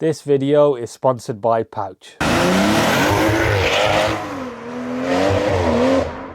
This video is sponsored by Pouch.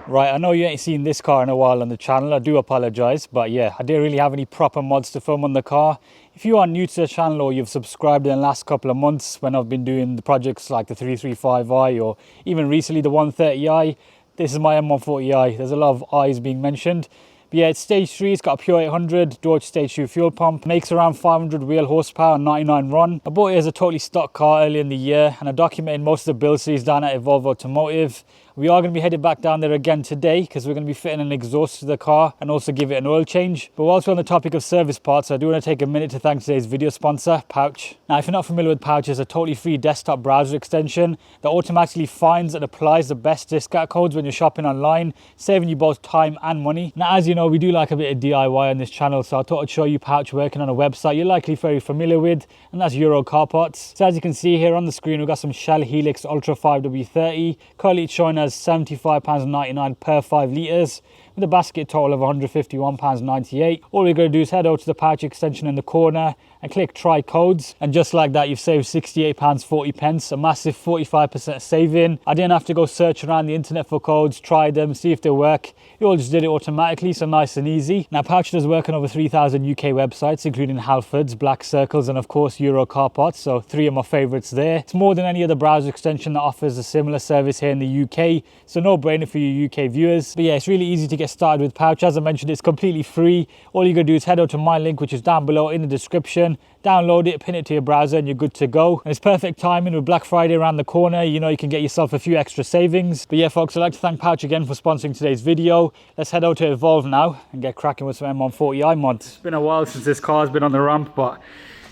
Right, I know you ain't seen this car in a while on the channel, I do apologise, but yeah, I didn't really have any proper mods to film on the car. If you are new to the channel or you've subscribed in the last couple of months when I've been doing the projects like the 335i or even recently the 130i, this is my M140i. There's a lot of I's being mentioned. But yeah, it's stage 3, it's got a pure 800, Dodge stage 2 fuel pump, makes around 500 wheel horsepower and 99 run. I bought it as a totally stock car earlier in the year and I documented most of the build series down at Evolve Automotive. We are going to be headed back down there again today because we're going to be fitting an exhaust to the car and also give it an oil change. But whilst we're on the topic of service parts, I do want to take a minute to thank today's video sponsor, Pouch. Now, if you're not familiar with Pouch, it's a totally free desktop browser extension that automatically finds and applies the best discount codes when you're shopping online, saving you both time and money. Now, as you know, we do like a bit of DIY on this channel, so I thought I'd show you Pouch working on a website you're likely very familiar with, and that's Euro Car Parts. So as you can see here on the screen, we've got some Shell Helix Ultra 5W30. Currently it's showing as £75.99 per 5 litres, with a basket total of £151.98. All we're going to do is head over to the Pouch extension in the corner and click try codes, and just like that you've saved £68.40, a massive 45% saving. I didn't have to go search around the internet for codes, try them, see if they work. You all just did it automatically, so nice and easy. Now, Pouch does work on over 3,000 UK websites, including Halfords, Black Circles, and of course Euro Car Parts, so 3 of my favourites there. It's more than any other browser extension that offers a similar service here in the UK, so no brainer for you UK viewers. But yeah, it's really easy to get started with Pouch. As I mentioned, it's completely free. All you gotta do is head over to my link, which is down below in the description, download it, pin it to your browser, and you're good to go. And it's perfect timing with Black Friday around the corner. You know, you can get yourself a few extra savings. But yeah, folks, I'd like to thank Pouch again for sponsoring today's video. Let's head over to Evolve now and get cracking with some M140i mods. It's been a while since this car's been on the ramp, but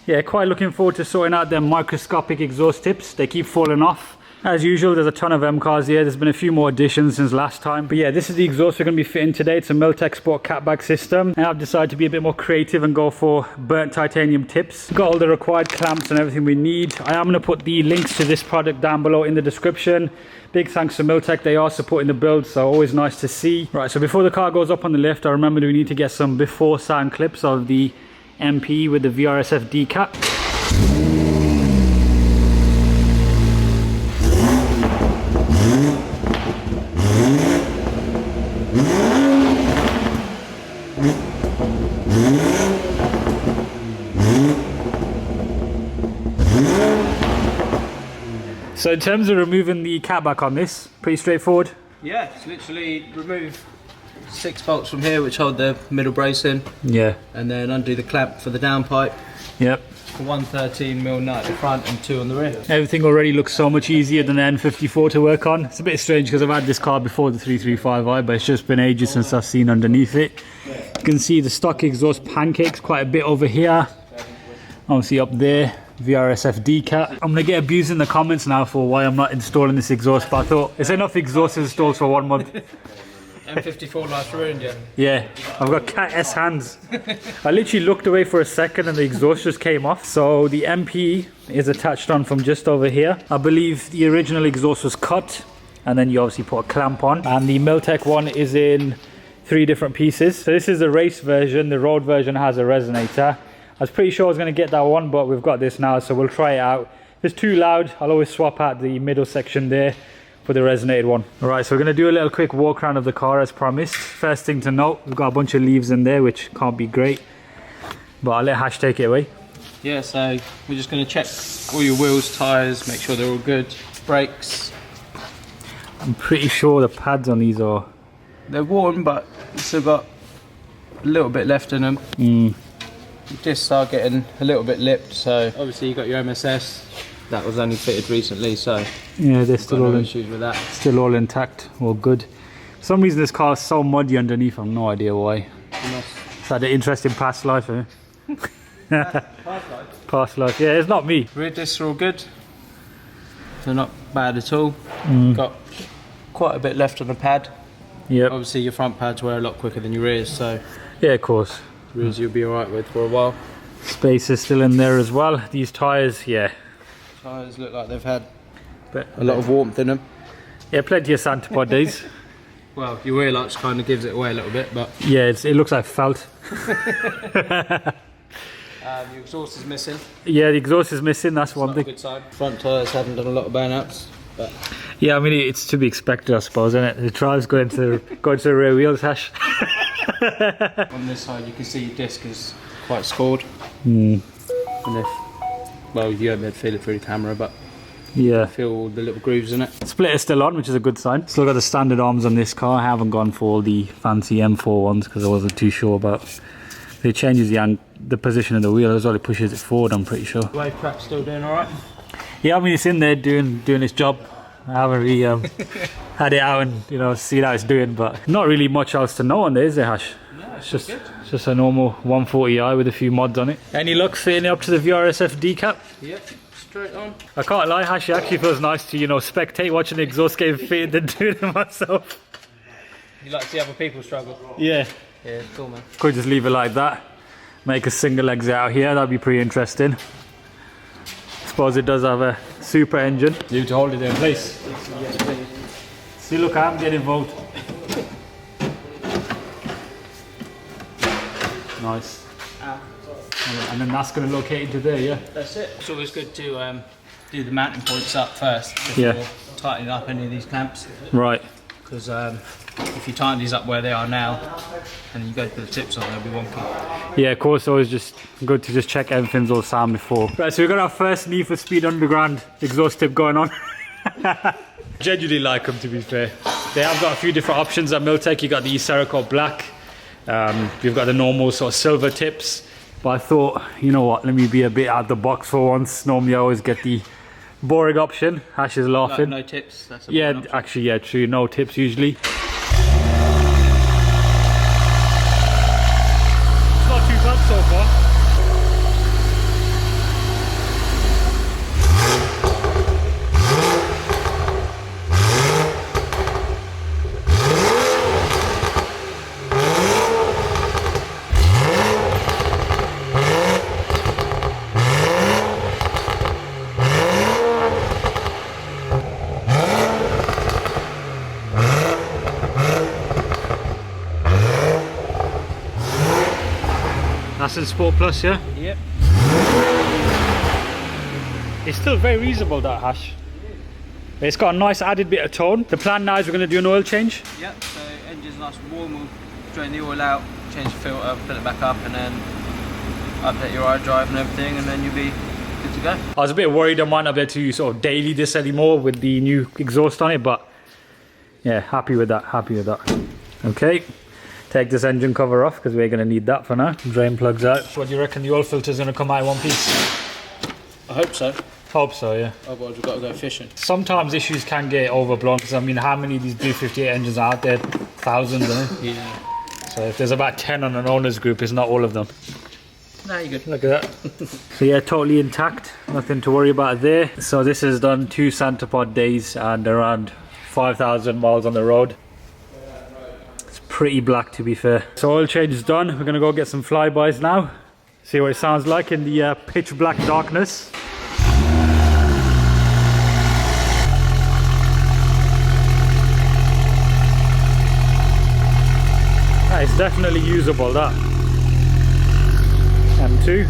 yeah, quite looking forward to sorting out them microscopic exhaust tips. They keep falling off. As usual, there's a ton of M cars here. There's been a few more additions since last time. But yeah, this is the exhaust we're going to be fitting today. It's a MILLTEK Sport catback system. And I've decided to be a bit more creative and go for burnt titanium tips. We've got all the required clamps and everything we need. I am going to put the links to this product down below in the description. Big thanks to MILLTEK. They are supporting the build, so always nice to see. Right, so before the car goes up on the lift, I remembered we need to get some before sound clips of the MP with the VRSF D cap. So in terms of removing the catback on this, pretty straightforward? Yeah, it's literally remove 6 bolts from here which hold the middle brace in. Yeah. And then undo the clamp for the downpipe. Yep. 113mm nut at the front and 2 on the rear. Everything already looks so much easier than the N54 to work on. It's a bit strange because I've had this car before the 335i, but it's just been ages since I've seen underneath it. You can see the stock exhaust pancakes quite a bit over here. Obviously up there. VRSF D cap. I'm gonna get abused in the comments now for why I'm not installing this exhaust, but I thought it's enough exhaust installed for 1 month. M54 life's ruined you. Yeah, I've got cat S hands. I literally looked away for a second and the exhaust just came off. So the MP is attached on from just over here. I believe the original exhaust was cut and then you obviously put a clamp on, and the MILLTEK one is in 3 different pieces. So this is the race version. The road version has a resonator. I was pretty sure I was going to get that one, but we've got this now, so we'll try it out. If it's too loud, I'll always swap out the middle section there for the resonated one. Alright, so we're going to do a little quick walk around of the car as promised. First thing to note, we've got a bunch of leaves in there, which can't be great. But I'll let Hash take it away. Yeah, so we're just going to check all your wheels, tyres, make sure they're all good. Brakes. I'm pretty sure the pads on these are... They're worn, but still got a little bit left in them. Discs are getting a little bit lipped, so obviously you got your MSS that was only fitted recently, so yeah, they're still all issues with that. Still all intact, all good. For some reason this car is so muddy underneath, I've no idea why. It's had an interesting past life, eh? Past life, yeah, it's not me. Rear discs are all good, they're not bad at all. Got quite a bit left on the pad. Yep. Obviously your front pads wear a lot quicker than your rears, so yeah, of course. Rears you'll be alright with for a while. Space is still in there as well. These tyres, yeah. Tyres look like they've had a lot of warmth in them. Yeah, plenty of Santa Pod days. Well, your wheel arch kind of gives it away a little bit, but yeah, it looks like felt. Your exhaust is missing. Yeah, the exhaust is missing, that's one Not a thing. good sign. Front tyres haven't done a lot of burnouts, but Yeah, I mean, it's to be expected, I suppose, isn't it? The drive's going to the rear wheels, Hash. on this side you can see your disc is quite scored. Mm. And if, well, you won't be able to feel it through the camera, but Yeah. feel all the little grooves in it. Splitter's still on, which is a good sign. Still got the standard arms on this car. I haven't gone for all the fancy M4 ones because I wasn't too sure about. It changes the position of the wheel as well. It pushes it forward, I'm pretty sure. Wave trap's still doing alright? Yeah, I mean, it's in there doing its job. I haven't really had it out and seen how it's doing, but not really much else to know on there, is there, Hash? No, It's just a normal 140i with a few mods on it. Any luck fitting it up to the VRSF decap? Yep, straight on. I can't lie, Hash, it actually feels nice to spectate watching the exhaust game fitted than doing it myself. You like to see other people struggle? Yeah. Yeah, cool, man. Could just leave it like that. Make a single exit out here, that'd be pretty interesting. Suppose it does have a super engine. You to hold it in place. Yes, please. See, look, I'm getting involved. Nice. And then that's going to locate into there, yeah? That's it. It's always good to do the mounting points up first before Yeah. tightening up any of these clamps. Right. Because if you tighten these up where they are now and you go to put the tips on, they'll be wonky. Yeah, of course, always just good to just check everything's all sound before. Right, so we've got our first Need for Speed Underground exhaust tip going on. Genuinely like them, to be fair. They have got a few different options at MILLTEK. You got the Cerakote Black. You've got the normal sort of silver tips. But I thought, you know what, let me be a bit out of the box for once. Normally I always get the boring option. Hash is laughing. No tips. That's a Yeah, boring option. actually, yeah, true. No tips usually. It's not too bad so far. That's in Sport Plus, yeah? Yep. It's still very reasonable, that Hash. It's got a nice added bit of tone. The plan now is we're going to do an oil change. Yep, so engine's nice and warm, we'll drain the oil out, change the filter, fill it back up, and then update your iDrive and everything, and then you'll be good to go. I was a bit worried I might not be able to sort of daily this anymore with the new exhaust on it, but yeah, happy with that, happy with that. Okay, take this engine cover off because we're going to need that for now. Drain plugs out. So what do you reckon the oil filter's going to come out in one piece? I hope so. Hope so, yeah. Otherwise we've got to go fishing. Sometimes issues can get overblown because I mean, how many of these B58 engines are out there? Thousands, isn't it? Yeah. So if there's about 10 on an owner's group, it's not all of them. No, you're good. Look at that. So yeah, totally intact. Nothing to worry about there. So this has done 2 Santapod days and around 5,000 miles on the road. It's pretty black, to be fair. So oil change is done. We're gonna go get some flybys now. See what it sounds like in the pitch black darkness. It's definitely usable, that. M2.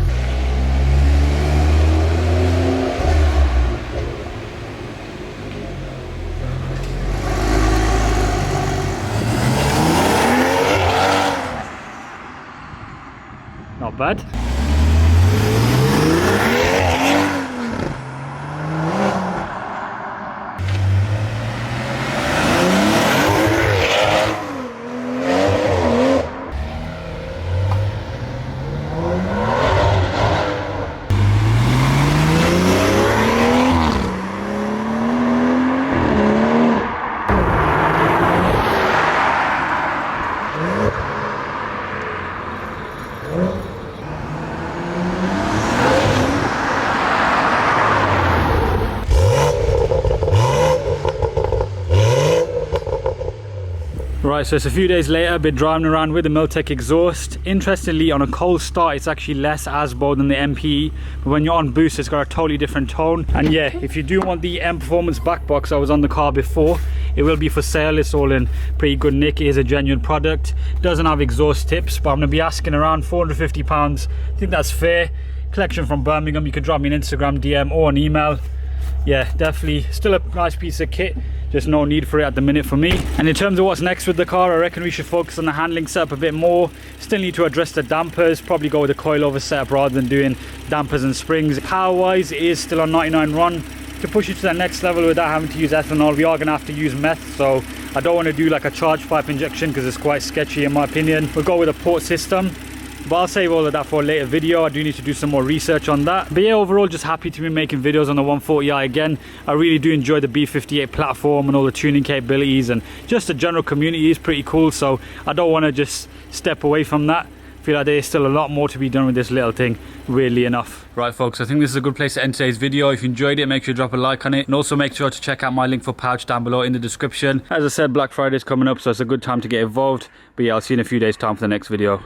Not bad. Right, so it's a few days later, been driving around with the MILLTEK exhaust. Interestingly, on a cold start, it's actually less ASBO than the MPE, but when you're on boost, it's got a totally different tone. And yeah, if you do want the M Performance back box, I was on the car before, It will be for sale. It's all in pretty good nick. It is a genuine product. Doesn't have exhaust tips, but I'm going to be asking around £450. I think that's fair. Collection from Birmingham. You can drop me an Instagram DM or an email. Yeah, definitely still a nice piece of kit, just no need for it at the minute for me. And in terms of what's next with the car, I reckon we should focus on the handling setup a bit more. Still need to address the dampers, probably go with a coilover setup rather than doing dampers and springs. Power wise, it is still on 99 run. To push it to the next level without having to use ethanol, we are going to have to use meth, so I don't want to do like a charge pipe injection because it's quite sketchy in my opinion. We'll go with a port system, but I'll save all of that for a later video. I do need to do some more research on that. But yeah, overall just happy to be making videos on the 140i again. I really do enjoy the B58 platform and all the tuning capabilities, and just the general community is pretty cool, so I don't want to just step away from that. I feel like there's still a lot more to be done with this little thing, weirdly enough. Right folks, I think this is a good place to end today's video. If you enjoyed it, make sure to drop a like on it, and also make sure to check out my link for pouch down below in the description. As I said, Black Friday is coming up, so it's a good time to get involved. But yeah, I'll see you in a few days time for the next video.